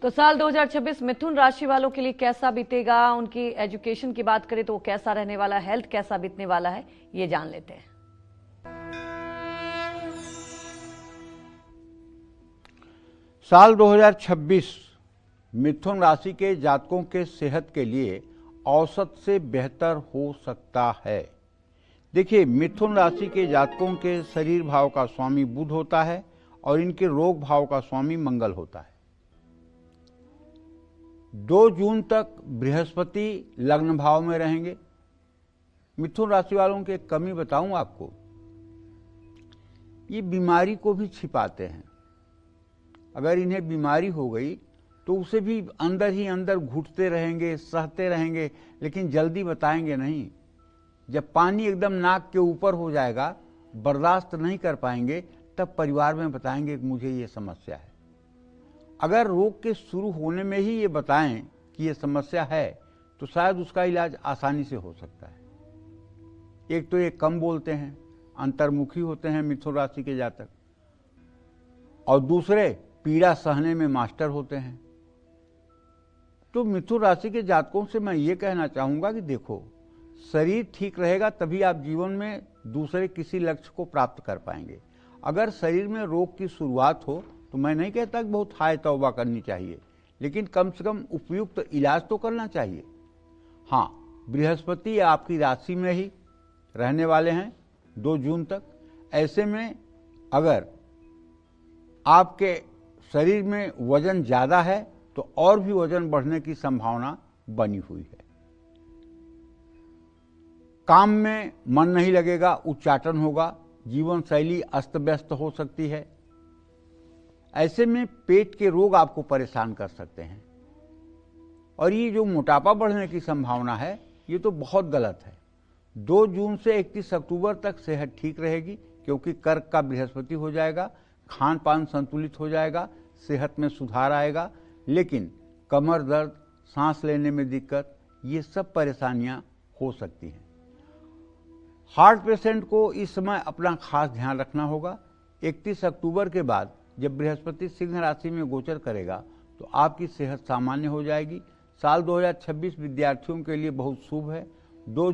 तो साल 2026 मिथुन राशि वालों के लिए कैसा बीतेगा, उनकी एजुकेशन की बात करें तो वो कैसा रहने वाला है, हेल्थ कैसा बीतने वाला है, ये जान लेते हैं। साल 2026 मिथुन राशि के जातकों के सेहत के लिए औसत से बेहतर हो सकता है। देखिए, मिथुन राशि के जातकों के शरीर भाव का स्वामी बुध होता है और इनके रोग भाव का स्वामी मंगल होता है। 2 जून तक बृहस्पति लग्न भाव में रहेंगे। मिथुन राशि वालों की एक कमी बताऊं आपको, ये बीमारी को भी छिपाते हैं। अगर इन्हें बीमारी हो गई तो उसे भी अंदर ही अंदर घुटते रहेंगे, सहते रहेंगे, लेकिन जल्दी बताएंगे नहीं। जब पानी एकदम नाक के ऊपर हो जाएगा, बर्दाश्त नहीं कर पाएंगे, तब परिवार में बताएंगे कि मुझे ये समस्या है। अगर रोग के शुरू होने में ही ये बताएं कि ये समस्या है तो शायद उसका इलाज आसानी से हो सकता है। एक तो ये कम बोलते हैं, अंतर्मुखी होते हैं मिथुन राशि के जातक, और दूसरे पीड़ा सहने में मास्टर होते हैं। तो मिथुन राशि के जातकों से मैं ये कहना चाहूंगा कि देखो, शरीर ठीक रहेगा तभी आप जीवन में दूसरे किसी लक्ष्य को प्राप्त कर पाएंगे। अगर शरीर में रोग की शुरुआत हो तो मैं नहीं कहता कि बहुत हाय तौबा करनी चाहिए, लेकिन कम से कम उपयुक्त इलाज तो करना चाहिए। हाँ, बृहस्पति आपकी राशि में ही रहने वाले हैं 2 जून तक। ऐसे में अगर आपके शरीर में वजन ज़्यादा है तो और भी वजन बढ़ने की संभावना बनी हुई है। काम में मन नहीं लगेगा, उच्चाटन होगा, जीवन शैली अस्त व्यस्त हो सकती है। ऐसे में पेट के रोग आपको परेशान कर सकते हैं। और ये जो मोटापा बढ़ने की संभावना है, ये तो बहुत गलत है। 2 जून से 31 अक्टूबर तक सेहत ठीक रहेगी, क्योंकि कर्क का बृहस्पति हो जाएगा, खान पान संतुलित हो जाएगा, सेहत में सुधार आएगा। लेकिन कमर दर्द, सांस लेने में दिक्कत, ये सब परेशानियां हो सकती हैं। हार्ट पेशेंट को इस समय अपना खास ध्यान रखना होगा। 31 अक्टूबर के बाद जब बृहस्पति सिंह राशि में गोचर करेगा तो आपकी सेहत सामान्य हो जाएगी। साल 2026 विद्यार्थियों के लिए बहुत शुभ है। 2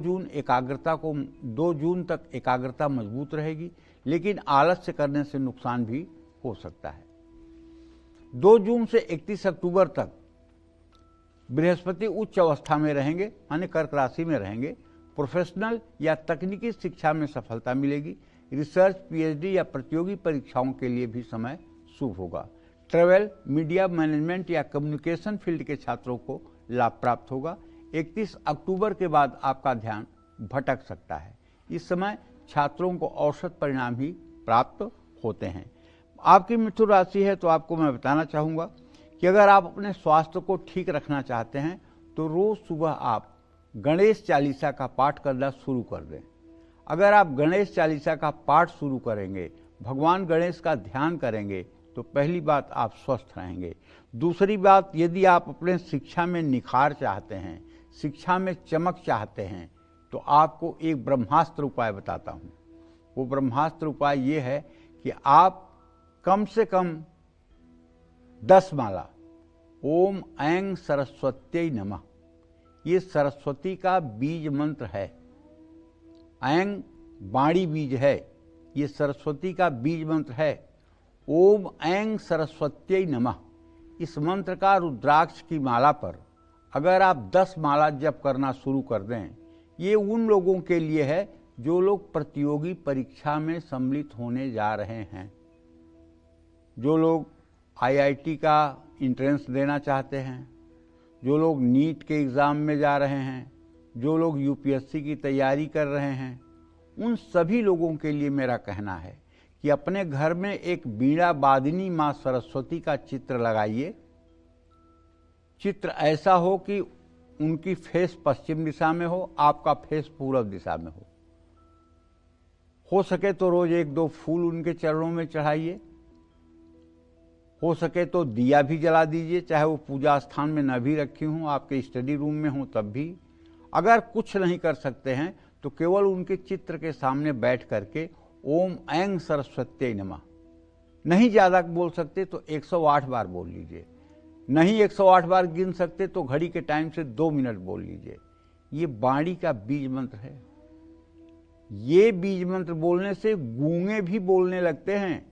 जून तक एकाग्रता मजबूत रहेगी, लेकिन आलस्य करने से नुकसान भी हो सकता है। 2 जून से 31 अक्टूबर तक बृहस्पति उच्च अवस्था में रहेंगे, माने कर्क राशि में रहेंगे। प्रोफेशनल या तकनीकी शिक्षा में सफलता मिलेगी। रिसर्च, पीएचडी या प्रतियोगी परीक्षाओं के लिए भी समय शुभ होगा। ट्रेवल, मीडिया मैनेजमेंट या कम्युनिकेशन फील्ड के छात्रों को लाभ प्राप्त होगा। 31 अक्टूबर के बाद आपका ध्यान भटक सकता है। इस समय छात्रों को औसत परिणाम ही प्राप्त होते हैं। आपकी मिथुन राशि है तो आपको मैं बताना चाहूँगा कि अगर आप अपने स्वास्थ्य को ठीक रखना चाहते हैं तो रोज़ सुबह आप गणेश चालीसा का पाठ करना शुरू कर दें। अगर आप गणेश चालीसा का पाठ शुरू करेंगे, भगवान गणेश का ध्यान करेंगे, तो पहली बात आप स्वस्थ रहेंगे। दूसरी बात, यदि आप अपने शिक्षा में निखार चाहते हैं, शिक्षा में चमक चाहते हैं, तो आपको एक ब्रह्मास्त्र उपाय बताता हूँ। वो ब्रह्मास्त्र उपाय ये है कि आप कम से कम 10 माला ओम ऐं सरस्वत्यै नमः, ये सरस्वती का बीज मंत्र है। ऐं बाणी बीज है, ये सरस्वती का बीज मंत्र है। ओम ऐं सरस्वत्यै नमः, इस मंत्र का रुद्राक्ष की माला पर अगर आप 10 माला जप करना शुरू कर दें, ये उन लोगों के लिए है जो लोग प्रतियोगी परीक्षा में सम्मिलित होने जा रहे हैं, जो लोग आईआईटी का एंट्रेंस देना चाहते हैं, जो लोग नीट के एग्ज़ाम में जा रहे हैं, जो लोग यूपीएससी की तैयारी कर रहे हैं। उन सभी लोगों के लिए मेरा कहना है कि अपने घर में एक वीणा वादिनी माँ सरस्वती का चित्र लगाइए। चित्र ऐसा हो कि उनकी फेस पश्चिम दिशा में हो, आपका फेस पूर्व दिशा में हो सके तो रोज 1-2 फूल उनके चरणों में चढ़ाइए। हो सके तो दिया भी जला दीजिए, चाहे वो पूजा स्थान में न भी रखी हूँ, आपके स्टडी रूम में हो तब भी। अगर कुछ नहीं कर सकते हैं तो केवल उनके चित्र के सामने बैठ करके ओम ऐं सरस्वत्यै नमः, नहीं ज़्यादा बोल सकते तो 108 बार बोल लीजिए। नहीं 108 बार गिन सकते तो घड़ी के टाइम से 2 मिनट बोल लीजिए। ये वाणी का बीज मंत्र है। ये बीज मंत्र बोलने से गूंगे भी बोलने लगते हैं।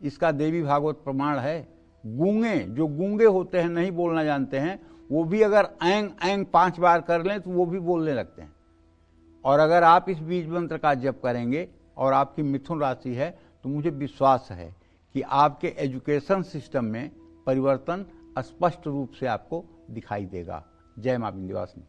इसका देवी भागवत प्रमाण है। गूंगे, जो गूंगे होते हैं, नहीं बोलना जानते हैं, वो भी अगर ऐंग ऐंग 5 बार कर लें तो वो भी बोलने लगते हैं। और अगर आप इस बीज मंत्र का जप करेंगे और आपकी मिथुन राशि है तो मुझे विश्वास है कि आपके एजुकेशन सिस्टम में परिवर्तन स्पष्ट रूप से आपको दिखाई देगा। जय मां विंध्यवासिनी।